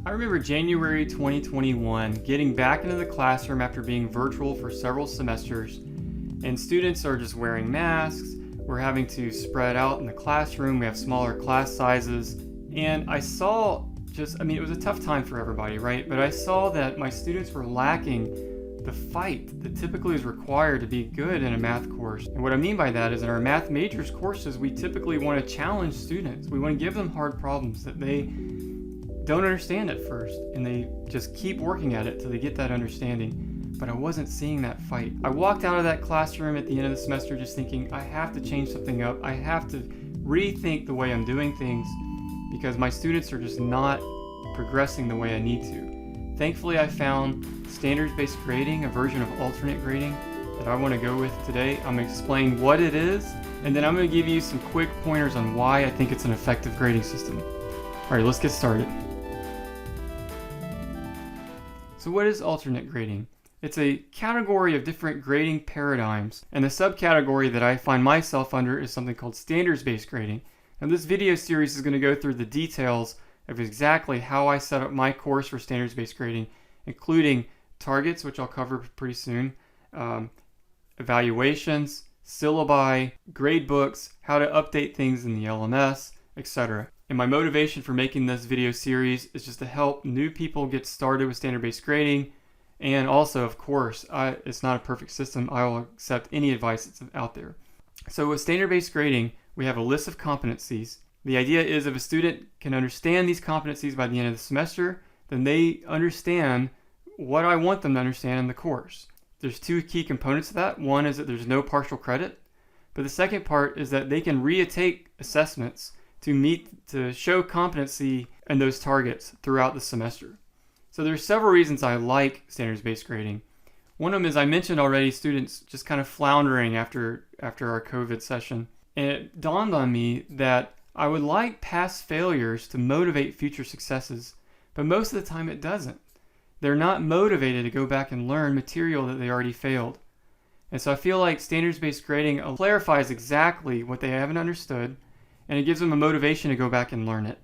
I remember January 2021 getting back into the classroom after being virtual for several semesters, and students are just wearing masks. We're having to spread out in the classroom. We have smaller class sizes, and I saw it was a tough time for everybody, right? But I saw that my students were lacking the fight that typically is required to be good in a math course. And what I mean by that is in our math majors courses, we typically want to challenge students. We want to give them hard problems that they don't understand at first, and they just keep working at it till they get that understanding. But I wasn't seeing that fight. I walked out of that classroom at the end of the semester just thinking, I have to change something up. I have to rethink the way I'm doing things because my students are just not progressing the way I need to. Thankfully, I found standards-based grading, a version of alternate grading that I want to go with today. I'm going to explain what it is, and then I'm going to give you some quick pointers on why I think it's an effective grading system. All right, let's get started. So what is alternate grading? It's a category of different grading paradigms, and the subcategory that I find myself under is something called standards-based grading. Now this video series is going to go through the details of exactly how I set up my course for standards-based grading, including targets, which I'll cover pretty soon, evaluations, syllabi, grade books, how to update things in the LMS, etc. And my motivation for making this video series is just to help new people get started with standard-based grading. And also, of course, it's not a perfect system. I will accept any advice that's out there. So with standard-based grading, we have a list of competencies. The idea is if a student can understand these competencies by the end of the semester, then they understand what I want them to understand in the course. There's two key components to that. One is that there's no partial credit, but the second part is that they can retake assessments to show competency in those targets throughout the semester. So there's several reasons I like standards-based grading. One of them is I mentioned already students just kind of floundering after our COVID session. And it dawned on me that I would like past failures to motivate future successes, but most of the time it doesn't. They're not motivated to go back and learn material that they already failed. And so I feel like standards-based grading clarifies exactly what they haven't understood, and it gives them a motivation to go back and learn it.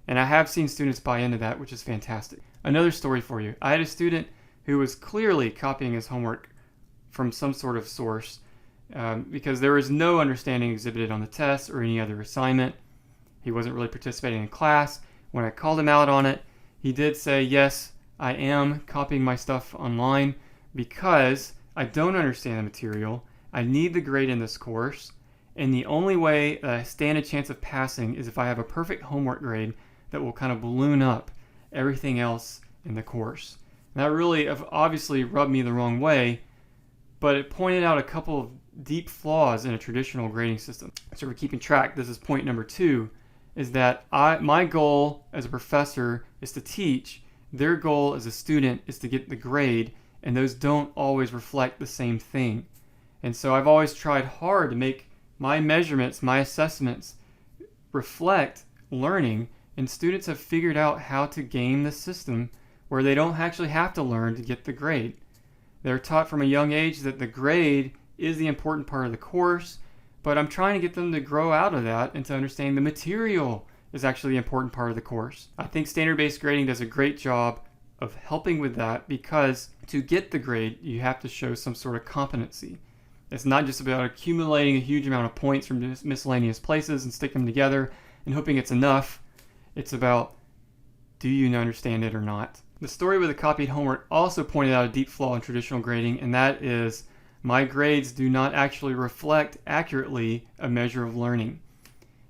And I have seen students buy into that, which is fantastic. Another story for you. I had a student who was clearly copying his homework from some sort of source because there was no understanding exhibited on the test or any other assignment. He wasn't really participating in class. When I called him out on it, he did say, yes, I am copying my stuff online because I don't understand the material. I need the grade in this course. And the only way that I stand a chance of passing is if I have a perfect homework grade that will kind of balloon up everything else in the course. And that really obviously rubbed me the wrong way, but it pointed out a couple of deep flaws in a traditional grading system. So we're keeping track. This is point number 2, is that my goal as a professor is to teach. Their goal as a student is to get the grade, and those don't always reflect the same thing. And so I've always tried hard to make my measurements, my assessments reflect learning, and students have figured out how to game the system where they don't actually have to learn to get the grade. They're taught from a young age that the grade is the important part of the course, but I'm trying to get them to grow out of that and to understand the material is actually the important part of the course. I think standard-based grading does a great job of helping with that because to get the grade, you have to show some sort of competency. It's not just about accumulating a huge amount of points from miscellaneous places and sticking them together and hoping it's enough. It's about, do you understand it or not? The story with the copied homework also pointed out a deep flaw in traditional grading, and that is my grades do not actually reflect accurately a measure of learning.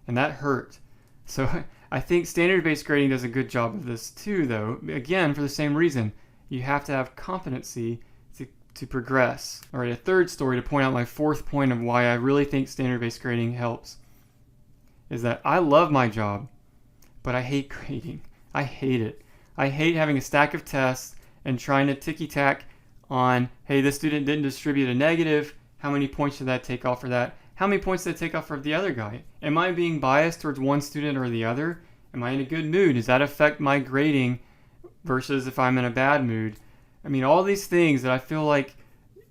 And that hurt. So I think standard-based grading does a good job of this too, though. Again, for the same reason. You have to have competency to progress. All right, a third story to point out my fourth point of why I really think standard-based grading helps is that I love my job, but I hate grading. I hate it. I hate having a stack of tests and trying to ticky-tack on, hey, this student didn't distribute a negative. How many points did that take off for that? How many points did it take off for the other guy? Am I being biased towards one student or the other? Am I in a good mood? Does that affect my grading versus if I'm in a bad mood? I mean, all these things that I feel like,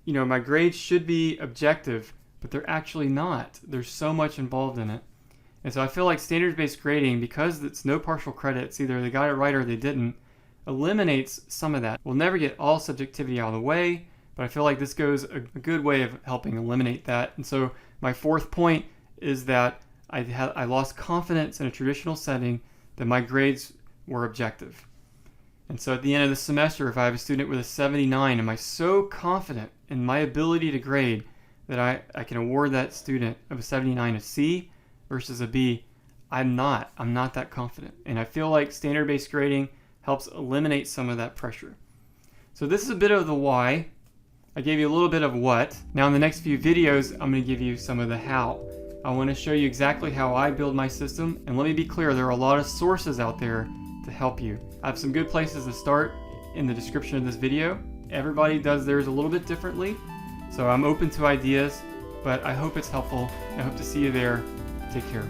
my grades should be objective, but they're actually not. There's so much involved in it. And so I feel like standards-based grading, because it's no partial credit, it's either they got it right or they didn't, eliminates some of that. We'll never get all subjectivity out of the way, but I feel like this goes a good way of helping eliminate that. And so my fourth point is that I lost confidence in a traditional setting that my grades were objective. And so at the end of the semester, if I have a student with a 79, am I so confident in my ability to grade that I can award that student of a 79 a C versus a B? I'm not that confident. And I feel like standard-based grading helps eliminate some of that pressure. So this is a bit of the why. I gave you a little bit of what. Now in the next few videos, I'm going to give you some of the how. I want to show you exactly how I build my system. And let me be clear, there are a lot of sources out there to help you. I have some good places to start in the description of this video. Everybody does theirs a little bit differently. So I'm open to ideas, but I hope it's helpful. I hope to see you there. Take care.